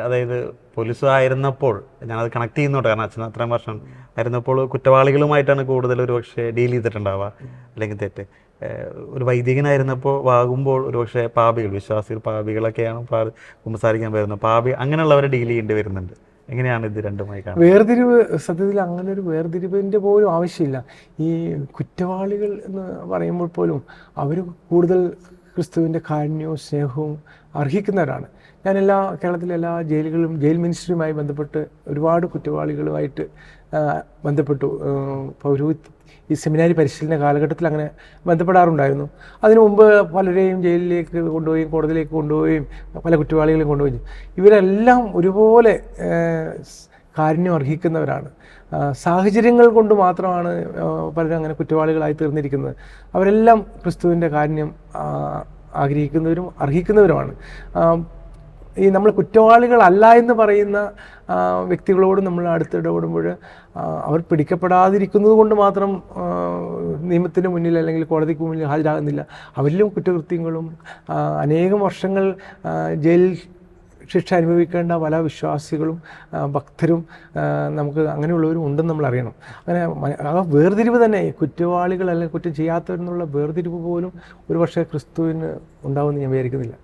അതായത് പോലീസ് ആയിരുന്നപ്പോൾ ഞാനത് കണക്ട് ചെയ്യുന്നുണ്ട്, കാരണം അച്ഛൻ അത്രയും വർഷം ആയിരുന്നപ്പോൾ കുറ്റവാളികളുമായിട്ടാണ് കൂടുതൽ ഒരു പക്ഷേ ഡീൽ ചെയ്തിട്ടുണ്ടാവുക, അല്ലെങ്കിൽ തെറ്റ്. ഒരു വൈദികനായിരുന്നപ്പോൾ ആകുമ്പോൾ ഒരുപക്ഷെ പാപികൾ, വിശ്വാസികൾ പാപികളൊക്കെയാണ് കുമ്പസാരിക്കാൻ വരുന്നത്, പാപി അങ്ങനെയുള്ളവരെ ഡീൽ ചെയ്യേണ്ടി വരുന്നുണ്ട്. എങ്ങനെയാണ് ഇത് രണ്ടുമായി കാണുന്നത്? വേർതിരിവ് സത്യത്തിൽ അങ്ങനെ ഒരു വേർതിരിവിൻ്റെ പോലും ആവശ്യമില്ല. ഈ കുറ്റവാളികൾ എന്ന് പറയുമ്പോൾ പോലും അവർ കൂടുതൽ ക്രിസ്തുവിൻ്റെ കാരുണ്യവും സ്നേഹവും അർഹിക്കുന്നവരാണ്. ഞാൻ കേരളത്തിലെ എല്ലാ ജയിലുകളും ജയിൽ മിനിസ്ട്രിയുമായി ബന്ധപ്പെട്ട് ഒരുപാട് കുറ്റവാളികളുമായിട്ട് ബന്ധപ്പെട്ടു. ഈ സെമിനാരി പരിശീലന കാലഘട്ടത്തിൽ അങ്ങനെ ബന്ധപ്പെടാറുണ്ടായിരുന്നു. അതിനു മുമ്പ് പലരെയും ജയിലിലേക്ക് കൊണ്ടുപോവുകയും കോടതിയിലേക്ക് കൊണ്ടുപോവുകയും പല കുറ്റവാളികളെയും കൊണ്ടുപോയി. ഇവരെല്ലാം ഒരുപോലെ കാരുണ്യം അർഹിക്കുന്നവരാണ്. സാഹചര്യങ്ങൾ കൊണ്ട് മാത്രമാണ് പലരും അങ്ങനെ കുറ്റവാളികളായി തീർന്നിരിക്കുന്നത്. അവരെല്ലാം ക്രിസ്തുവിൻ്റെ കാരുണ്യം ആഗ്രഹിക്കുന്നവരും അർഹിക്കുന്നവരുമാണ്. ഈ നമ്മൾ കുറ്റവാളികളല്ല എന്ന് പറയുന്ന വ്യക്തികളോട് നമ്മൾ അടുത്തിടപെടുമ്പോൾ അവർ പിടിക്കപ്പെടാതിരിക്കുന്നത് കൊണ്ട് മാത്രം നിയമത്തിന് മുന്നിൽ അല്ലെങ്കിൽ കോടതിക്ക് മുന്നിൽ ഹാജരാകുന്നില്ല. അവരിലും കുറ്റകൃത്യങ്ങളും അനേകം വർഷങ്ങൾ ജയിൽ ശിക്ഷ അനുഭവിക്കേണ്ട പല വിശ്വാസികളും ഭക്തരും നമുക്ക് അങ്ങനെയുള്ളവരും ഉണ്ടെന്ന് നമ്മൾ അറിയണം. അങ്ങനെ ആ വേർതിരിവ് തന്നെ, കുറ്റവാളികൾ അല്ലെങ്കിൽ കുറ്റം ചെയ്യാത്തവരെന്നുള്ള വേർതിരിവ് പോലും ഒരു പക്ഷേ ക്രിസ്തുവിന് ഉണ്ടാവുമെന്ന് ഞാൻ വിചാരിക്കുന്നില്ല.